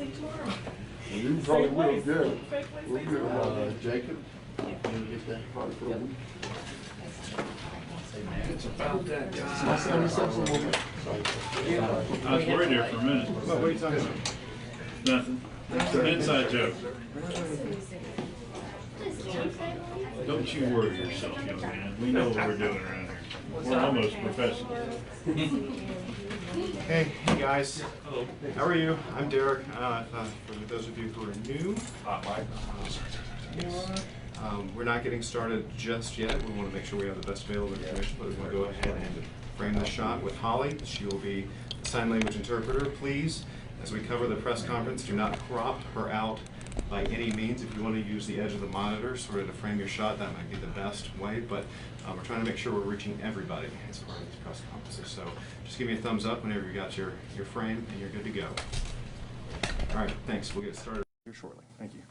You probably will, yeah. We'll get Jacob. You'll get that probably for a week. It's about that time. I was worried there for a minute. What are you talking about? Nothing. It's an inside joke. Don't you worry yourself, young man. We know what we're doing around here. We're almost professionals. Hey guys. Hello. How are you? I'm Derek. For those of you who are new, we're not getting started just yet. We want to make sure we have the best available information, but we want to go ahead and frame the shot with Holly. She will be the sign language interpreter. Please, as we cover the press conference, do not crop her out by any means. If you want to use the edge of the monitor sort of to frame your shot, that might be the best way, but we're trying to make sure we're reaching everybody as part of these press conferences. So just give me a thumbs up whenever you got your frame and you're good to go. All right, thanks. We'll get started here shortly. Thank you.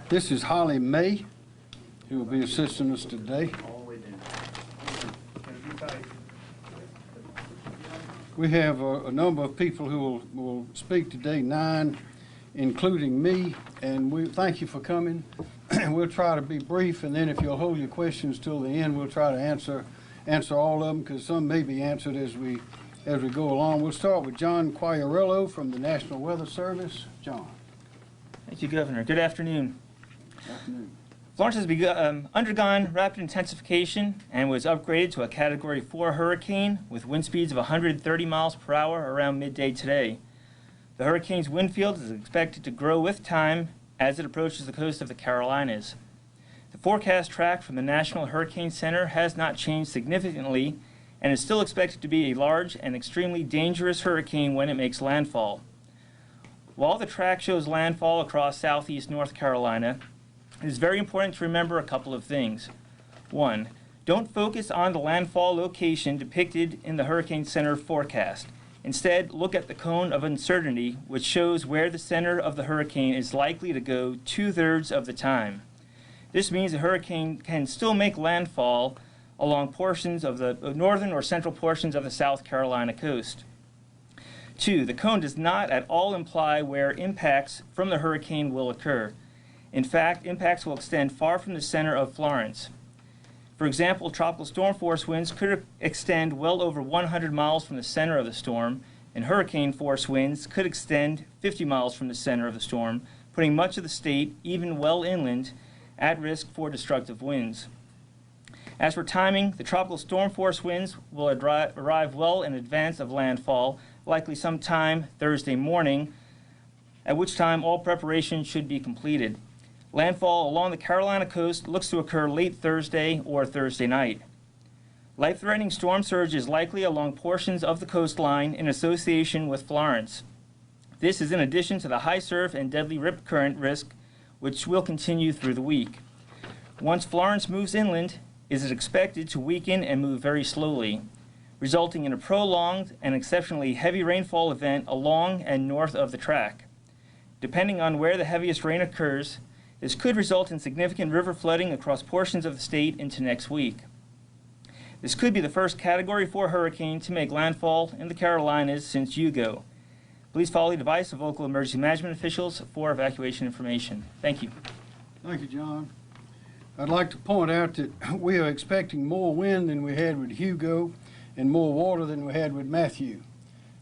This is Holly May, who will be assisting us today. We have a number of people who will speak today, 9, including me, and we thank you for coming. We'll try to be brief, and then if you'll hold your questions till the end, we'll try to answer all of them, because some may be answered as we go along. We'll start with John Quagliarello from the National Weather Service. John. Thank you, Governor. Good afternoon. Good afternoon. Florence has undergone rapid intensification and was upgraded to a Category 4 hurricane with wind speeds of 130 miles per hour around midday today. The hurricane's wind field is expected to grow with time as it approaches the coast of the Carolinas. The forecast track from the National Hurricane Center has not changed significantly and is still expected to be a large and extremely dangerous hurricane when it makes landfall. While the track shows landfall across southeast North Carolina, it is very important to remember a couple of things. 1, don't focus on the landfall location depicted in the Hurricane Center forecast. Instead, look at the cone of uncertainty, which shows where the center of the hurricane is likely to go 2/3 of the time. This means the hurricane can still make landfall along portions of the northern or central portions of the South Carolina coast. 2, the cone does not at all imply where impacts from the hurricane will occur. In fact, impacts will extend far from the center of Florence. For example, tropical storm force winds could extend well over 100 miles from the center of the storm, and hurricane force winds could extend 50 miles from the center of the storm, putting much of the state, even well inland, at risk for destructive winds. As for timing, the tropical storm force winds will arrive well in advance of landfall, likely sometime Thursday morning, at which time all preparation should be completed. Landfall along the Carolina coast looks to occur late Thursday or Thursday night. Life-threatening storm surge is likely along portions of the coastline in association with Florence. This is in addition to the high surf and deadly rip current risk, which will continue through the week. Once Florence moves inland, it is expected to weaken and move very slowly, resulting in a prolonged and exceptionally heavy rainfall event along and north of the track. Depending on where the heaviest rain occurs, this could result in significant river flooding across portions of the state into next week. This could be the first Category 4 hurricane to make landfall in the Carolinas since Hugo. Please follow the advice of local emergency management officials for evacuation information. Thank you. Thank you, John. I'd like to point out that we are expecting more wind than we had with Hugo and more water than we had with Matthew.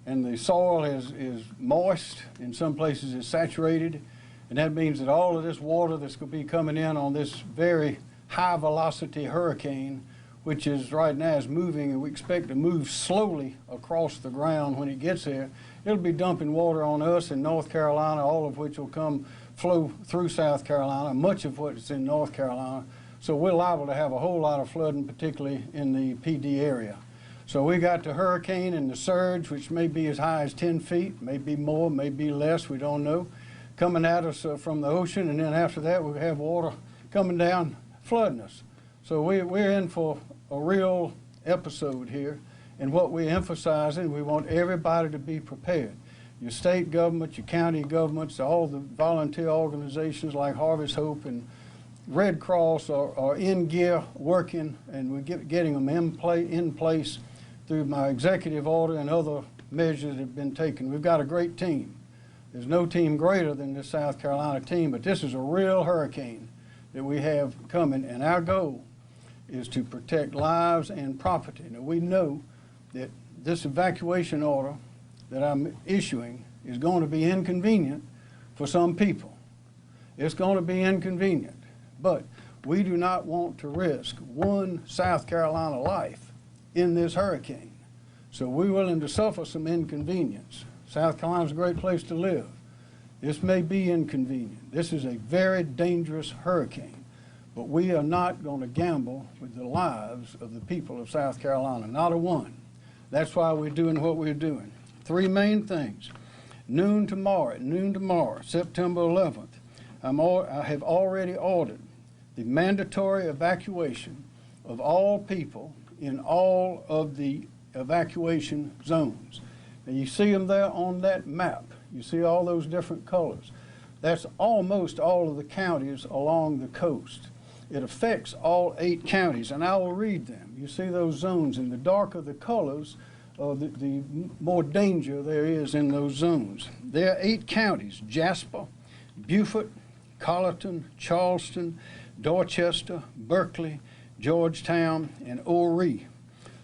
And the soil is moist, in some places it's saturated, and that means that all of this water that's going to be coming in on this very high velocity hurricane, which is right now is moving, and we expect to move slowly across the ground when it gets there, it'll be dumping water on us in North Carolina, all of which will flow through South Carolina, much of what's in North Carolina. So we're liable to have a whole lot of flooding, particularly in the PD area. So we got the hurricane and the surge, which may be as high as 10 feet, maybe more, maybe less, we don't know, coming at us from the ocean, and then after that we have water coming down, flooding us. So we're in for a real episode here, and what we're emphasizing, we want everybody to be prepared. Your state government, your county governments, all the volunteer organizations like Harvest Hope and Red Cross are in gear working, and we're getting them in place through my executive order and other measures that have been taken. We've got a great team. There's no team greater than this South Carolina team, but this is a real hurricane that we have coming, and our goal is to protect lives and property. Now, we know that this evacuation order that I'm issuing is going to be inconvenient for some people. It's going to be inconvenient, but we do not want to risk one South Carolina life in this hurricane. So we're willing to suffer some inconvenience. South Carolina's a great place to live. This may be inconvenient. This is a very dangerous hurricane, but we are not going to gamble with the lives of the people of South Carolina, not a one. That's why we're doing what we're doing. 3 main things. At noon tomorrow, September 11th, I have already ordered the mandatory evacuation of all people in all of the evacuation zones. And you see them there on that map. You see all those different colors. That's almost all of the counties along the coast. It affects all 8 counties, and I will read them. You see those zones, and the darker the colors, the more danger there is in those zones. There are 8 counties: Jasper, Beaufort, Colleton, Charleston, Dorchester, Berkeley, Georgetown, and Horry.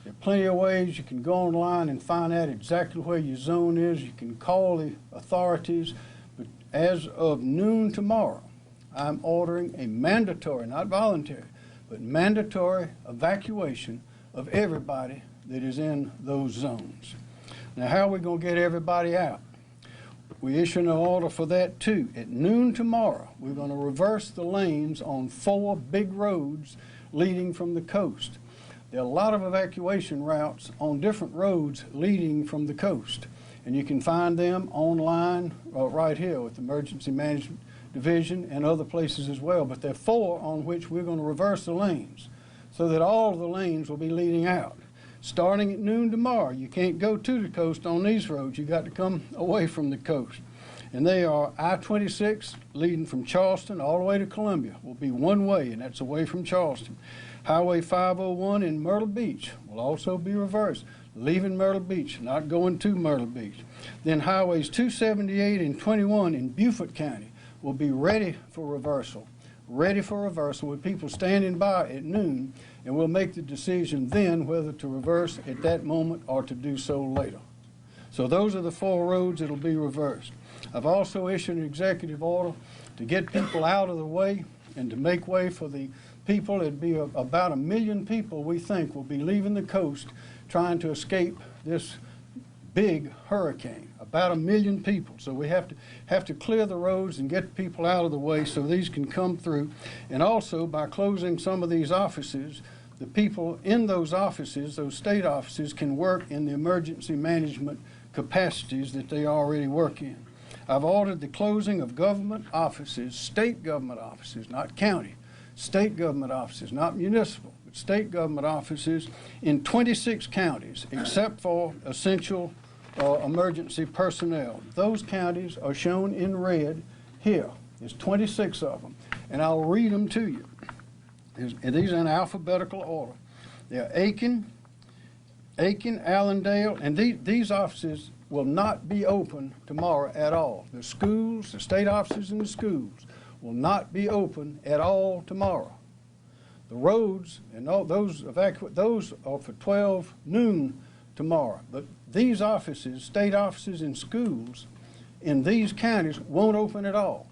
There are plenty of ways you can go online and find out exactly where your zone is. You can call the authorities, but as of noon tomorrow, I'm ordering a mandatory, not voluntary, but mandatory evacuation of everybody that is in those zones. Now, how are we going to get everybody out? We issue an order for that too. At noon tomorrow, we're going to reverse the lanes on 4 big roads leading from the coast. There are a lot of evacuation routes on different roads leading from the coast, and you can find them online right here with the Emergency Management Division and other places as well. But there are 4 on which we're going to reverse the lanes so that all of the lanes will be leading out. Starting at noon tomorrow, you can't go to the coast on these roads. You've got to come away from the coast. And they are I-26 leading from Charleston all the way to Columbia will be one way, and that's away from Charleston. Highway 501 in Myrtle Beach will also be reversed, leaving Myrtle Beach, not going to Myrtle Beach. Then highways 278 and 21 in Beaufort County will be ready for reversal with people standing by at noon, and we'll make the decision then whether to reverse at that moment or to do so later. So those are the 4 roads that will be reversed. I've also issued an executive order to get people out of the way and to make way for the people. It'd be about 1 million people we think will be leaving the coast trying to escape this big hurricane. About 1 million people. So we have to clear the roads and get people out of the way so these can come through. And also, by closing some of these offices, the people in those offices, those state offices, can work in the emergency management capacities that they already work in. I've ordered the closing of government offices, state government offices, not county, state government offices, not municipal, but state government offices in 26 counties, except for essential emergency personnel. Those counties are shown in red here. There's 26 of them, and I'll read them to you. And these are in alphabetical order. They're Aiken, Allendale, and these offices will not be open tomorrow at all. The schools, the state offices and the schools will not be open at all tomorrow. The roads and all those are for 12 noon tomorrow. But these offices, state offices and schools in these counties won't open at all.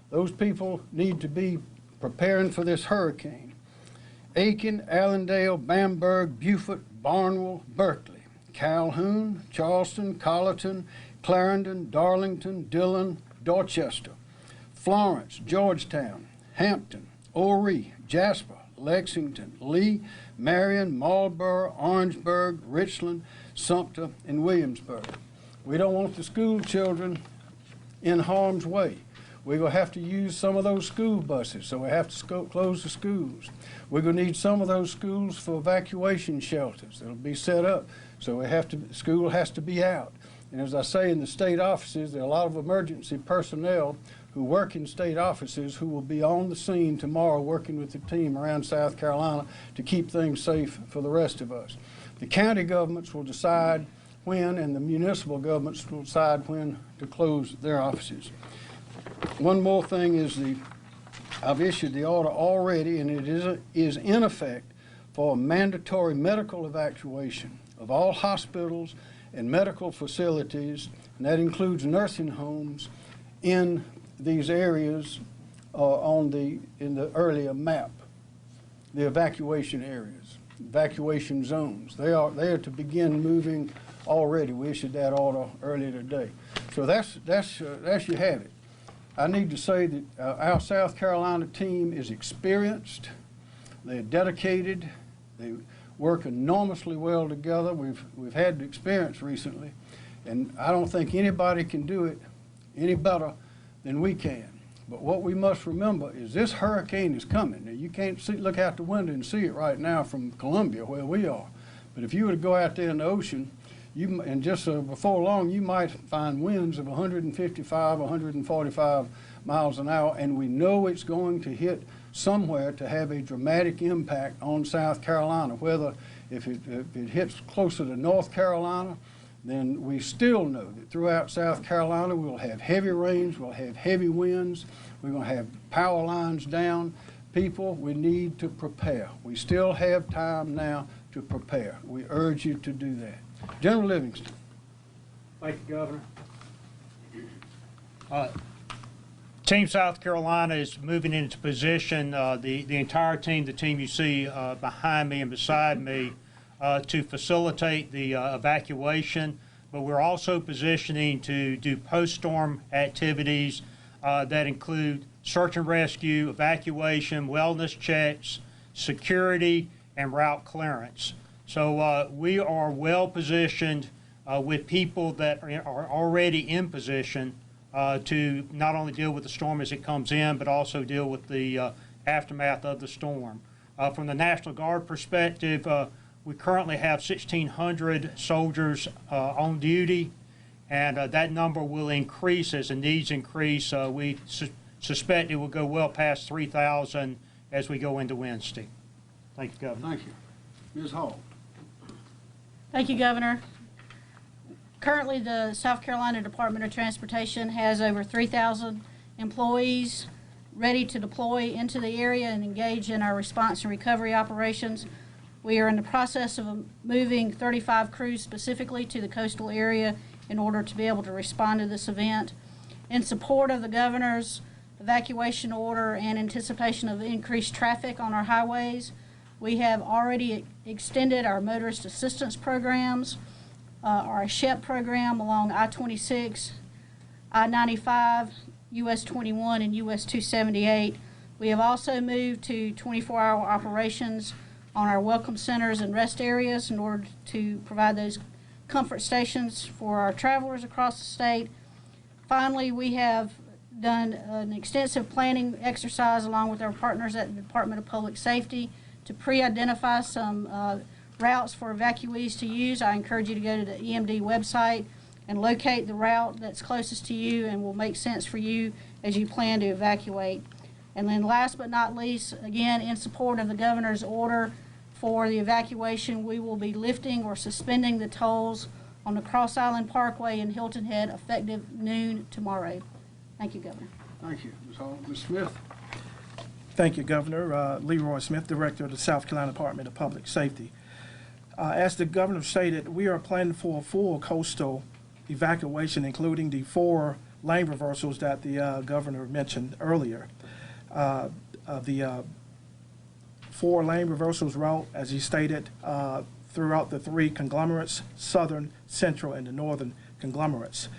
Those people need to be preparing for this hurricane. Aiken, Allendale, Bamberg, Beaufort, Barnwell, Berkeley, Calhoun, Charleston, Colleton, Clarendon, Darlington, Dillon, Dorchester, Florence, Georgetown, Hampton, Horry, Jasper, Lexington, Lee, Marion, Marlboro, Orangeburg, Richland, Sumter, and Williamsburg. We don't want the school children in harm's way. We're going to have to use some of those school buses, so we have to close the schools. We're going to need some of those schools for evacuation shelters that'll be set up, so school has to be out. And as I say, in the state offices, there are a lot of emergency personnel who work in state offices who will be on the scene tomorrow working with the team around South Carolina to keep things safe for the rest of us. The county governments will decide when, and the municipal governments will decide when to close their offices. One more thing is I've issued the order already, and it is in effect for a mandatory medical evacuation of all hospitals and medical facilities, and that includes nursing homes in these areas in the earlier map, the evacuation areas, evacuation zones. They are to begin moving already. We issued that order earlier today. So that's you have it. I need to say that our South Carolina team is experienced. They're dedicated. They work enormously well together. We've had the experience recently, and I don't think anybody can do it any better than we can. But what we must remember is this hurricane is coming. Now, you can't look out the window and see it right now from Columbia where we are. But if you were to go out there in the ocean, before long, you might find winds of 155, 145 miles an hour, and we know it's going to hit somewhere to have a dramatic impact on South Carolina. Whether if it hits closer to North Carolina, then we still know that throughout South Carolina we'll have heavy rains, we'll have heavy winds, we're going to have power lines down. People, we need to prepare. We still have time now to prepare. We urge you to do that. General Livingston. Thank you, Governor. Team South Carolina is moving into position, the entire team, the team you see behind me and beside me, to facilitate the evacuation, but we're also positioning to do post-storm activities that include search and rescue, evacuation, wellness checks, security, and route clearance. So we are well positioned with people that are already in position to not only deal with the storm as it comes in, but also deal with the aftermath of the storm. From the National Guard perspective, we currently have 1,600 soldiers on duty, and that number will increase as the needs increase. We suspect it will go well past 3,000 as we go into Wednesday. Thank you, Governor. Thank you. Ms. Hall. Thank you, Governor. Currently, the South Carolina Department of Transportation has over 3,000 employees ready to deploy into the area and engage in our response and recovery operations. We are in the process of moving 35 crews specifically to the coastal area in order to be able to respond to this event. In support of the Governor's evacuation order and anticipation of increased traffic on our highways, we have already extended our motorist assistance programs, our SHEP program along I-26, I-95, US 21, and US 278. We have also moved to 24-hour operations on our welcome centers and rest areas in order to provide those comfort stations for our travelers across the state. Finally, we have done an extensive planning exercise along with our partners at the Department of Public Safety to pre-identify some routes for evacuees to use. I encourage you to go to the EMD website and locate the route that's closest to you and will make sense for you as you plan to evacuate. And then last but not least, again, in support of the Governor's order for the evacuation, we will be lifting or suspending the tolls on the Cross Island Parkway in Hilton Head effective noon tomorrow. Thank you, Governor. Thank you, Ms. Hall. Ms. Smith. Thank you, Governor. Leroy Smith, Director of the South Carolina Department of Public Safety. As the Governor stated, we are planning for a full coastal evacuation, including the 4 lane reversals that the Governor mentioned earlier. The 4 lane reversals route, as he stated, throughout the 3 conglomerates, southern, central, and the northern conglomerates.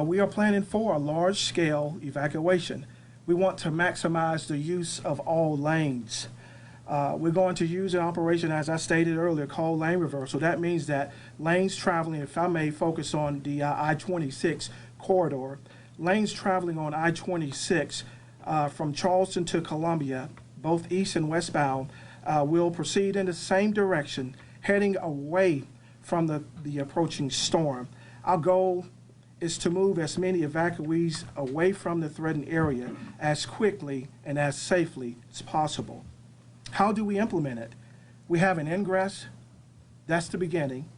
We are planning for a large-scale evacuation. We want to maximize the use of all lanes. We're going to use an operation, as I stated earlier, called lane reversal. That means that lanes traveling, if I may focus on the I-26 corridor, lanes traveling on I-26 from Charleston to Columbia, both east and westbound, will proceed in the same direction, heading away from the approaching storm. Our goal is to move as many evacuees away from the threatened area as quickly and as safely as possible. How do we implement it? We have an ingress, that's the beginning.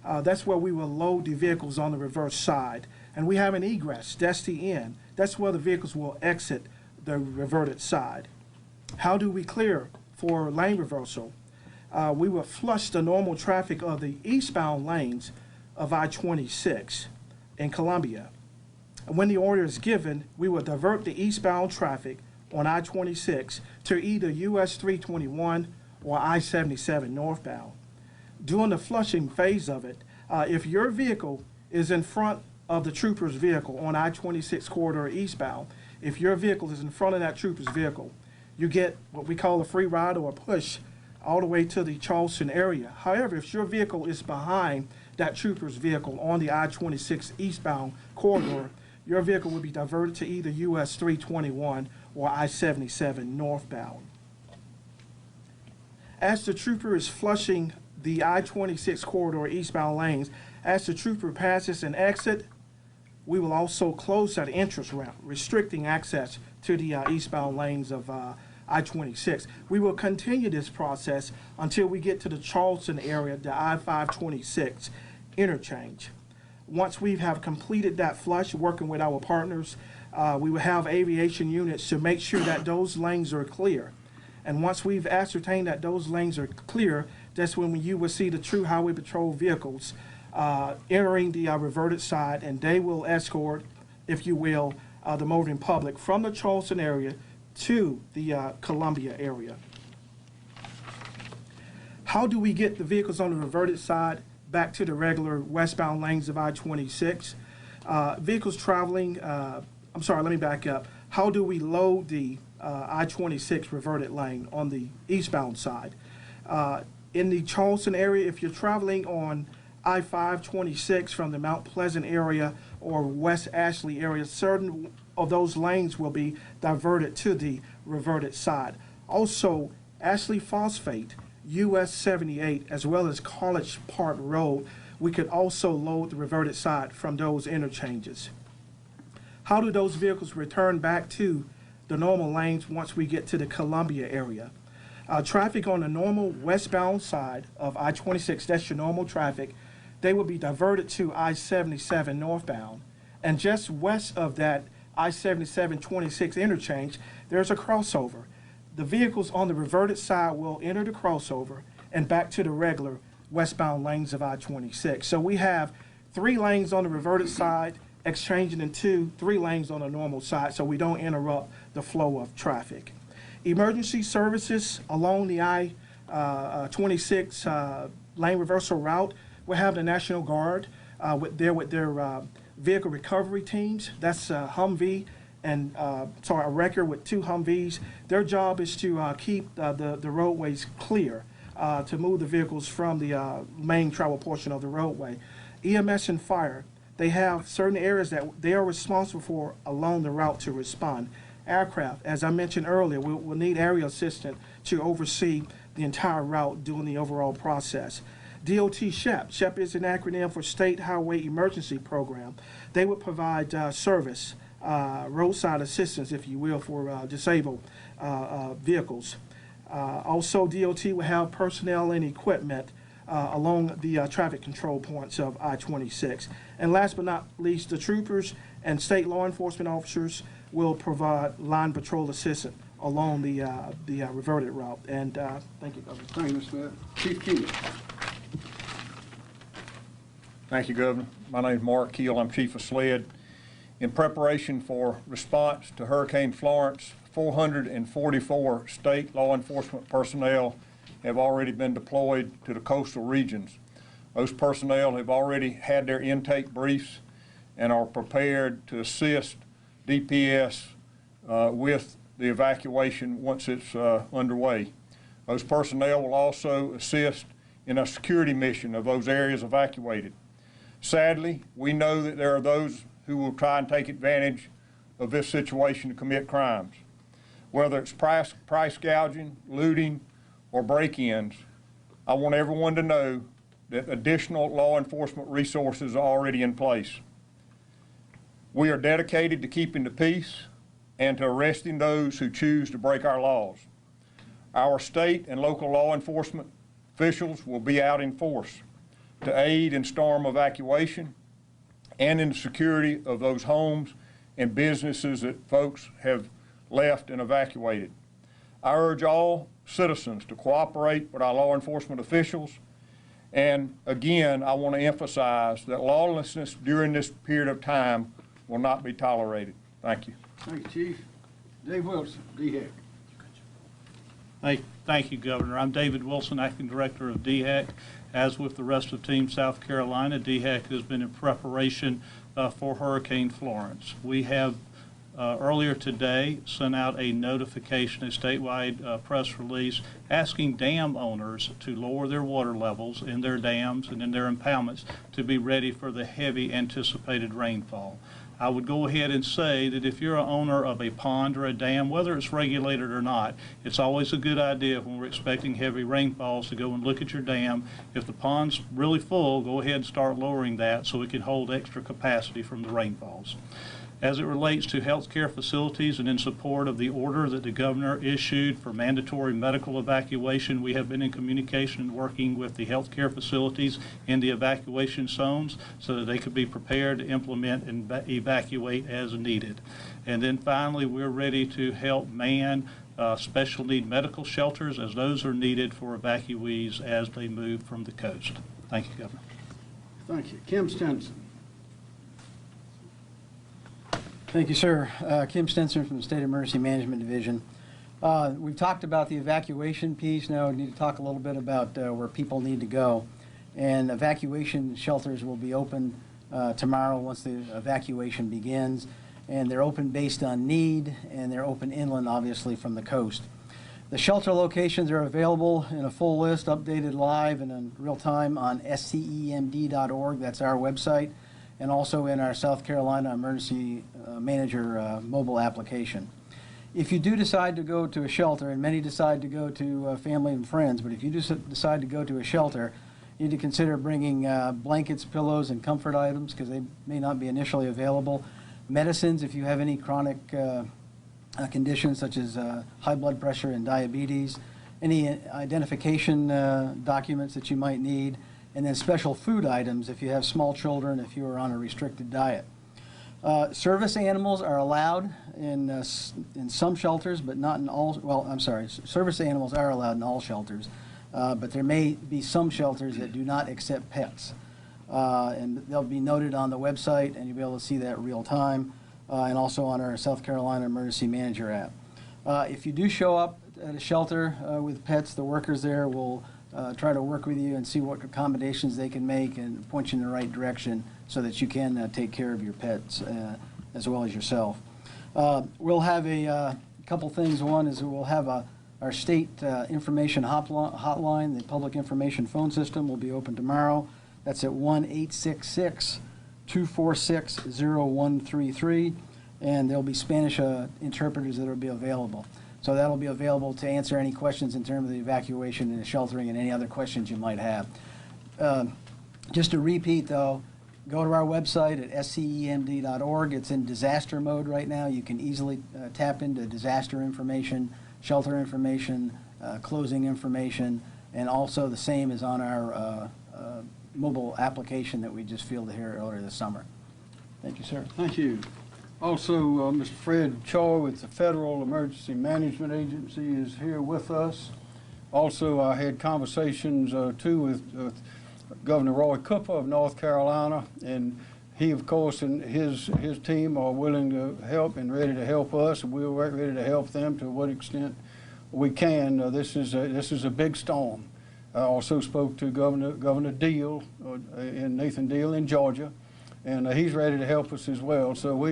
That's where we will load the vehicles on the reverse side. And we have an egress, that's the end. That's where the vehicles will exit the reverted side. How do we clear for lane reversal? We will flush the normal traffic of the eastbound lanes of I-26 in Columbia. And when the order is given, we will divert the eastbound traffic on I-26 to either US 321 or I-77 northbound. During the flushing phase of it, if your vehicle is in front of the trooper's vehicle on I-26 corridor eastbound, if your vehicle is in front of that trooper's vehicle, you get what we call a free ride or a push all the way to the Charleston area. However, if your vehicle is behind that trooper's vehicle on the I-26 eastbound corridor, your vehicle will be diverted to either US 321 or I-77 northbound. As the trooper is flushing the I-26 corridor eastbound lanes, as the trooper passes an exit, we will also close that entrance ramp, restricting access to the eastbound lanes of I-26. We will continue this process until we get to the Charleston area, the I-526 interchange. Once we have completed that flush, working with our partners, we will have aviation units to make sure that those lanes are clear. And once we've ascertained that those lanes are clear, that's when you will see the true highway patrol vehicles entering the reverted side, and they will escort, if you will, the motoring public from the Charleston area to the Columbia area. How do we get the vehicles on the reverted side back to the regular westbound lanes of I-26? Vehicles traveling, let me back up. How do we load the I-26 reverted lane on the eastbound side? In the Charleston area, if you're traveling on I-526 from the Mount Pleasant area or West Ashley area, certain of those lanes will be diverted to the reverted side. Also, Ashley Phosphate, US 78, as well as College Park Road, we could also load the reverted side from those interchanges. How do those vehicles return back to the normal lanes once we get to the Columbia area? Traffic on the normal westbound side of I-26, that's your normal traffic, they will be diverted to I-77 northbound. And just west of that I-77-26 interchange, there's a crossover. The vehicles on the reverted side will enter the crossover and back to the regular westbound lanes of I-26. So we have 3 lanes on the reverted side, exchanging into 3 lanes on the normal side, so we don't interrupt the flow of traffic. Emergency services along the I-26 lane reversal route will have the National Guard with their vehicle recovery teams. That's Humvee and a wrecker with 2 Humvees. Their job is to keep the roadways clear to move the vehicles from the main travel portion of the roadway. EMS and fire, they have certain areas that they are responsible for along the route to respond. Aircraft, as I mentioned earlier, will need area assistance to oversee the entire route during the overall process. DOT SHEP. SHEP is an acronym for State Highway Emergency Program. They would provide service, roadside assistance, if you will, for disabled vehicles. Also, DOT will have personnel and equipment along the traffic control points of I-26. And last but not least, the troopers and state law enforcement officers will provide line patrol assistance along the reverted route. And thank you, Governor. Thank you, Mr. Smith. Chief Keel. Thank you, Governor. My name is Mark Keel. I'm Chief of SLED. In preparation for response to Hurricane Florence, 444 state law enforcement personnel have already been deployed to the coastal regions. Those personnel have already had their intake briefs and are prepared to assist DPS with the evacuation once it's underway. Those personnel will also assist in a security mission of those areas evacuated. Sadly, we know that there are those who will try and take advantage of this situation to commit crimes. Whether it's price gouging, looting, or break-ins, I want everyone to know that additional law enforcement resources are already in place. We are dedicated to keeping the peace and to arresting those who choose to break our laws. Our state and local law enforcement officials will be out in force to aid in storm evacuation and in the security of those homes and businesses that folks have left and evacuated. I urge all citizens to cooperate with our law enforcement officials. And again, I want to emphasize that lawlessness during this period of time will not be tolerated. Thank you. Thank you, Chief. Dave Wilson, DHEC. Thank you, Governor. I'm David Wilson, Acting Director of DHEC. As with the rest of Team South Carolina, DHEC has been in preparation for Hurricane Florence. We have earlier today sent out a notification, a statewide press release, asking dam owners to lower their water levels in their dams and in their impoundments to be ready for the heavy anticipated rainfall. I would go ahead and say that if you're an owner of a pond or a dam, whether it's regulated or not, it's always a good idea when we're expecting heavy rainfalls to go and look at your dam. If the pond's really full, go ahead and start lowering that so it can hold extra capacity from the rainfalls. As it relates to healthcare facilities and in support of the order that the governor issued for mandatory medical evacuation, we have been in communication and working with the healthcare facilities in the evacuation zones so that they could be prepared to implement and evacuate as needed. And then finally, we're ready to help man special need medical shelters as those are needed for evacuees as they move from the coast. Thank you, Governor. Thank you. Kim Stenson. Thank you, sir. Kim Stenson from the State Emergency Management Division. We've talked about the evacuation piece. Now we need to talk a little bit about where people need to go. And evacuation shelters will be open tomorrow once the evacuation begins. And they're open based on need, and they're open inland, obviously, from the coast. The shelter locations are available in a full list, updated live and in real time on scemd.org. That's our website. And also in our South Carolina Emergency Manager mobile application. If you do decide to go to a shelter, and many decide to go to family and friends, but if you decide to go to a shelter, you need to consider bringing blankets, pillows, and comfort items because they may not be initially available. Medicines, if you have any chronic conditions such as high blood pressure and diabetes, any identification documents that you might need, and then special food items if you have small children, if you are on a restricted diet. Service animals are allowed in some shelters, but not in all. Well, I'm sorry, service animals are allowed in all shelters, but there may be some shelters that do not accept pets. And they'll be noted on the website, and you'll be able to see that real time, and also on our South Carolina Emergency Manager app. If you do show up at a shelter with pets, the workers there will try to work with you and see what accommodations they can make and point you in the right direction so that you can take care of your pets as well as yourself. We'll have a couple things. One is we'll have our state information hotline, the public information phone system will be open tomorrow. That's at 1-866-246-0133, and there'll be Spanish interpreters that will be available. So that'll be available to answer any questions in terms of the evacuation and the sheltering and any other questions you might have. Just to repeat, though, go to our website at scemd.org. It's in disaster mode right now. You can easily tap into disaster information, shelter information, closing information, and also the same is on our mobile application that we just fielded here earlier this summer. Thank you, sir. Thank you. Also, Mr. Fred Choi with the Federal Emergency Management Agency is here with us. Also, I had conversations too with Governor Roy Cooper of North Carolina, and he, of course, and his team are willing to help and ready to help us, and we're ready to help them to what extent we can. This is a big storm. I also spoke to Governor Deal, and Nathan Deal in Georgia, and he's ready to help us as well. So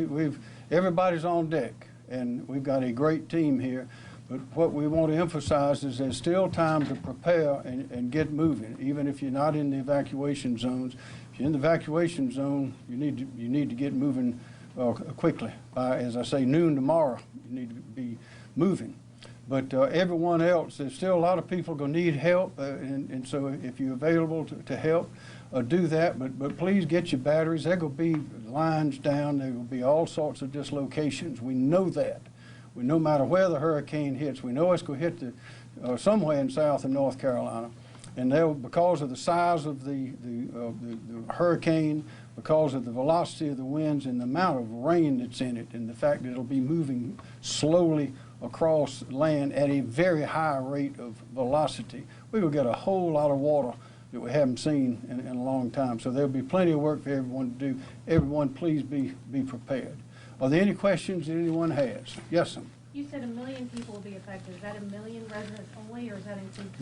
everybody's on deck, and we've got a great team here. But what we want to emphasize is there's still time to prepare and get moving, even if you're not in the evacuation zones. If you're in the evacuation zone, you need to get moving quickly. By, as I say, noon tomorrow, you need to be moving. But everyone else, there's still a lot of people going to need help, and so if you're available to help, do that. But please get your batteries. There going to be lines down. There will be all sorts of dislocations. We know that. No matter where the hurricane hits, we know it's going to hit somewhere in South and North Carolina. And because of the size of the hurricane, because of the velocity of the winds and the amount of rain that's in it, and the fact that it'll be moving slowly across land at a very high rate of velocity, we will get a whole lot of water that we haven't seen in a long time. So there'll be plenty of work for everyone to do. Everyone, please be prepared. Are there any questions that anyone has? Yes, sir. You said 1 million people will be affected. Is that 1 million residents only, or is that include?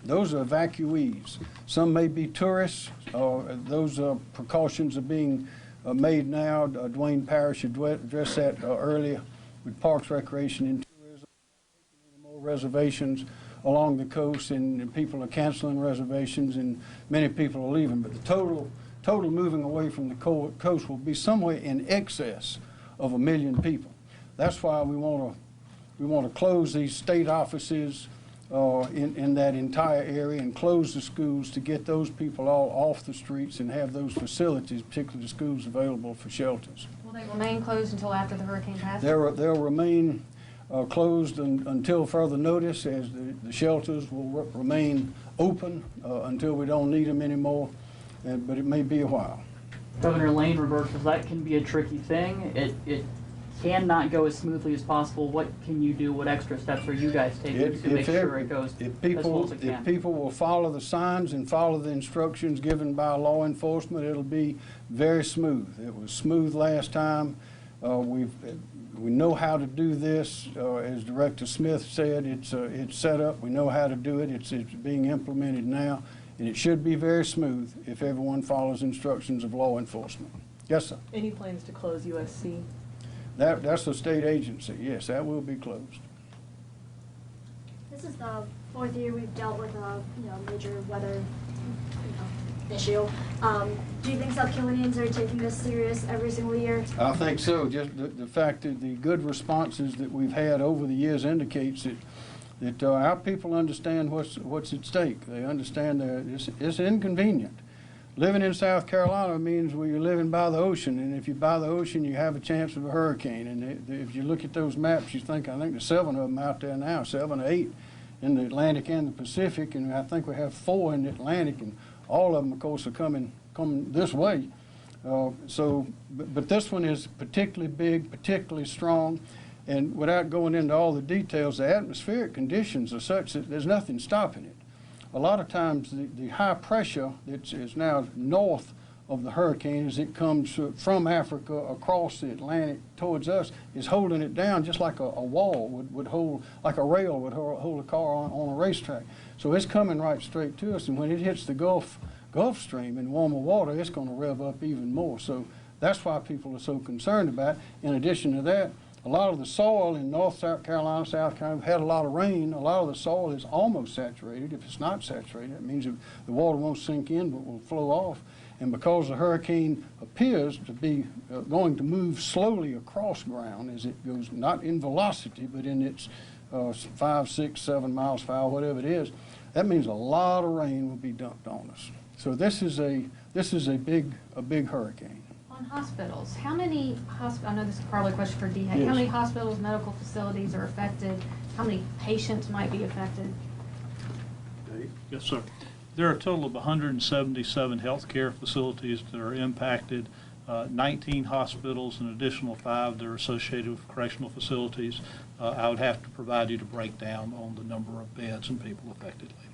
Those are evacuees. Some may be tourists. Those precautions are being made now. Dwayne Parrish addressed that earlier with Parks, Recreation, and Tourism. More reservations along the coast, and people are canceling reservations, and many people are leaving. But the total total moving away from the coast will be somewhere in excess of 1 million people. That's why we want to close these state offices in that entire area and close the schools to get those people all off the streets and have those facilities, particularly the schools, available for shelters. Will they remain closed until after the hurricane passes? They'll remain closed until further notice, as the shelters will remain open until we don't need them anymore, but it may be a while. Governor Lane reversals, that can be a tricky thing. It cannot go as smoothly as possible. What can you do? What extra steps are you guys taking to make sure it goes as well as it can? If people will follow the signs and follow the instructions given by law enforcement, it'll be very smooth. It was smooth last time. We know how to do this. As Director Smith said, it's set up. We know how to do it. It's being implemented now, and it should be very smooth if everyone follows instructions of law enforcement. Yes, sir. Any plans to close USC? That's a state agency. Yes, that will be closed. This is the 4th year we've dealt with a major weather issue. Do you think South Carolinians are taking this serious every single year? I think so. Just the fact that the good responses that we've had over the years indicates that our people understand what's at stake. They understand that it's inconvenient. Living in South Carolina means you're living by the ocean, and if you're by the ocean, you have a chance of a hurricane. And if you look at those maps, you think, I think there's 7 of them out there now, 7 or 8 in the Atlantic and the Pacific, and I think we have 4 in the Atlantic, and all of them, of course, are coming this way. But this one is particularly big, particularly strong, and without going into all the details, the atmospheric conditions are such that there's nothing stopping it. A lot of times the high pressure that is now north of the hurricane as it comes from Africa across the Atlantic towards us is holding it down just like a wall would hold, like a rail would hold a car on a racetrack. So it's coming right straight to us, and when it hits the Gulf Stream in warmer water, it's going to rev up even more. So that's why people are so concerned about it. In addition to that, a lot of the soil in North South Carolina, have had a lot of rain. A lot of the soil is almost saturated. If it's not saturated, it means the water won't sink in but will flow off. And because the hurricane appears to be going to move slowly across ground as it goes, not in velocity, but in its 5, 6, 7 miles per hour, whatever it is, that means a lot of rain will be dumped on us. So this is a big hurricane. On hospitals, how many I know this is probably a question for DHEC. Yes. How many hospitals, medical facilities are affected? How many patients might be affected? Yes, sir. There are a total of 177 healthcare facilities that are impacted, 19 hospitals, an additional 5 that are associated with correctional facilities. I would have to provide you the breakdown on the number of beds and people affected later.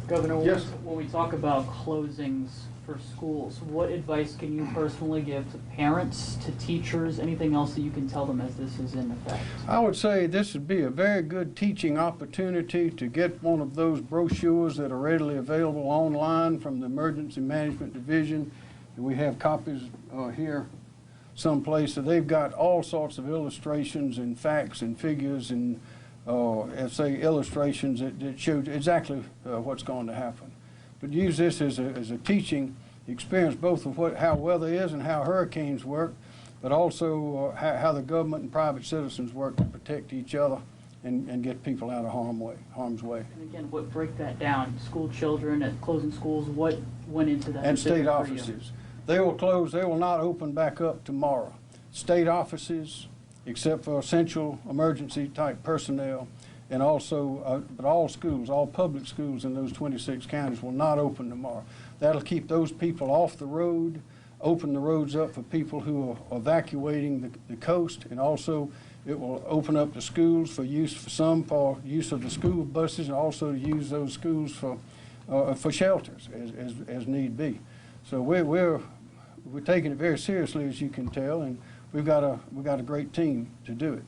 Governor, yes. When we talk about closings for schools, what advice can you personally give to parents, to teachers, anything else that you can tell them as this is in effect? I would say this would be a very good teaching opportunity to get one of those brochures that are readily available online from the Emergency Management Division. And we have copies here someplace. So they've got all sorts of illustrations and facts and figures and illustrations that show exactly what's going to happen. But use this as a teaching experience, both of how weather is and how hurricanes work, but also how the government and private citizens work to protect each other and get people out of harm's way. And again, break that down? School children at closing schools, what went into that? And state offices. They will close. They will not open back up tomorrow. State offices, except for essential emergency type personnel, and also, but all schools, all public schools in those 26 counties will not open tomorrow. That'll keep those people off the road, open the roads up for people who are evacuating the coast, and also it will open up the schools for use for use of the school buses, and also to use those schools for shelters as need be. So we're taking it very seriously, as you can tell, and we've got a great team to do it.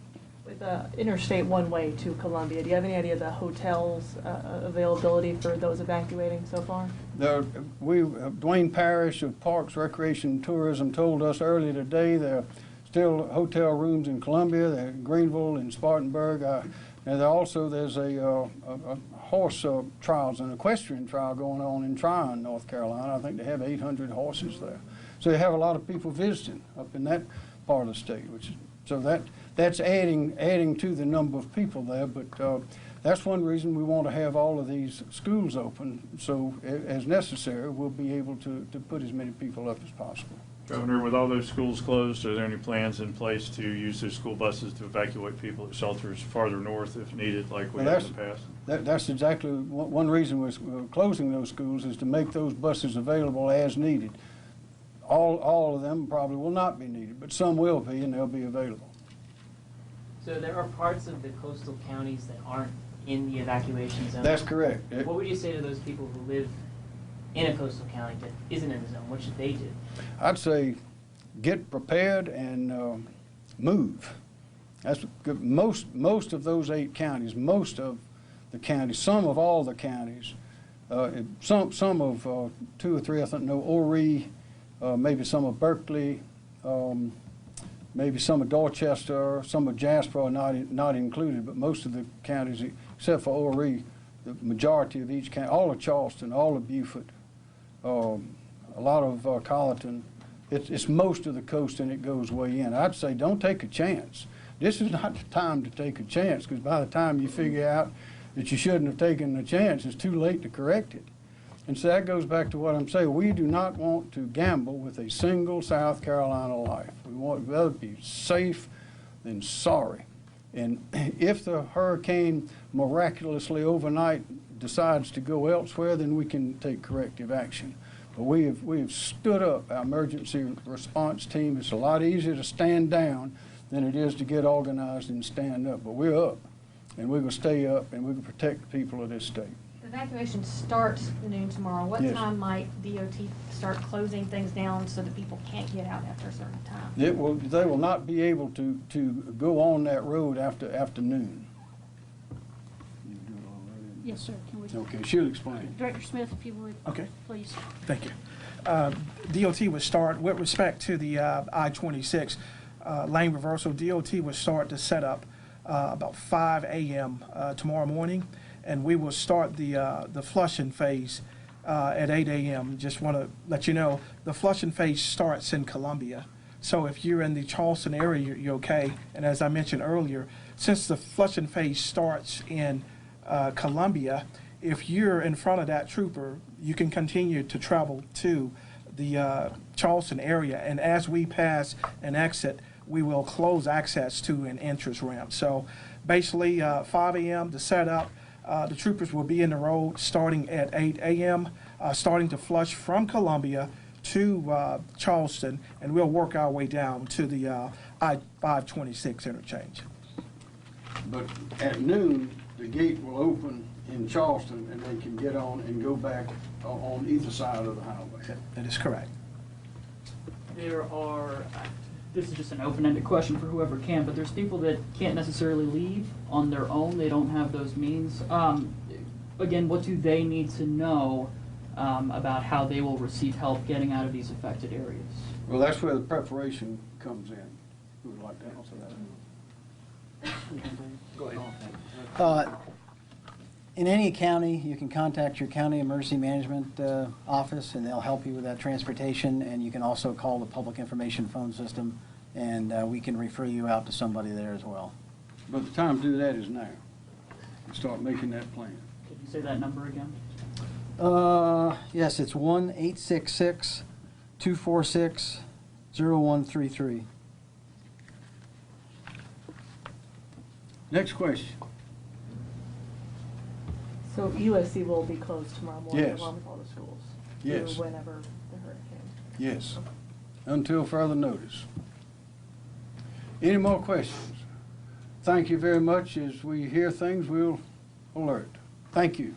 With Interstate One-Way to Columbia, do you have any idea of the hotels availability for those evacuating so far? Dwayne Parrish of Parks, Recreation, and Tourism told us earlier today there are still hotel rooms in Columbia, there are Greenville and Spartanburg. I And there's a horse trials, an equestrian trial going on in Tryon, North Carolina. I think they have 800 horses there. So they have a lot of people visiting up in that part of the state, that's adding to the number of people there. But that's one reason we want to have all of these schools open, so as necessary, we'll be able to put as many people up as possible. Governor, with all those schools closed, are there any plans in place to use those school buses to evacuate people at shelters farther north if needed, like we have in the past? That's exactly one reason we're closing those schools, is to make those buses available as needed. All of them probably will not be needed, but some will be, and they'll be available. So there are parts of the coastal counties that aren't in the evacuation zone? That's correct. What would you say to those people who live in a coastal county that isn't in the zone? What should they do? I'd say get prepared and move. That's good. Most of those 8 counties, most of the counties, some of all the counties, some of 2 or 3, I think, no, Horry, maybe some of Berkeley, maybe some of Dorchester, some of Jasper are not included, but most of the counties, except for Horry, the majority of each county, all of Charleston, all of Beaufort, a lot of Colleton, it's most of the coast, and it goes way in. I'd say don't take a chance. This is not the time to take a chance, because by the time you figure out that you shouldn't have taken a chance, it's too late to correct it. And so that goes back to what I'm saying. We do not want to gamble with a single South Carolina life. We want to rather be safe than sorry. And if the hurricane miraculously overnight decides to go elsewhere, then we can take corrective action. But we have stood up our emergency response team. It's a lot easier to stand down than it is to get organized and stand up. But we're up, and we're going to stay up, and we're going to protect the people of this state. Evacuation starts noon tomorrow. What Yes. time might DOT start closing things down so that people can't get out after a certain time? They will not be able to go on that road after noon. Yes, sir. Can we? Okay, she'll explain. Director Smith, if you would. Okay. Please. Thank you. DOT would start, with respect to the I-26 lane reversal, DOT would start to set up about 5 a.m. Tomorrow morning, and we will start the flushing phase at 8 a.m. Just want to let you know, the flushing phase starts in Columbia. So if you're in the Charleston area, you're okay. And as I mentioned earlier, since the flushing phase starts in Columbia, if you're in front of that trooper, you can continue to travel to the Charleston area. And as we pass an exit, we will close access to an entrance ramp. So basically 5 a.m. to set up. The troopers will be in the road starting at 8 a.m., starting to flush from Columbia to Charleston, and we'll work our way down to the I-526 interchange. But at noon, the gate will open in Charleston, and they can get on and go back on either side of the highway. That is correct. There are, this is just an open-ended question for whoever can, but there's people that can't necessarily leave on their own. They don't have those means. Again, what do they need to know about how they will receive help getting out of these affected areas? Well, that's where the preparation comes in. Who would like to answer that? Go ahead. In any county, you can contact your county emergency management office, and they'll help you with that transportation. And you can also call the public information phone system, and we can refer you out to somebody there as well. But the time to do that is now. Start making that plan. Could you say that number again? Yes, it's 1-866-246-0133. Next question. So USC will be closed tomorrow morning Yes. along with all the schools? Yes. Through whenever the hurricane? Yes, until further notice. Any more questions? Thank you very much. As we hear things, we'll alert. Thank you.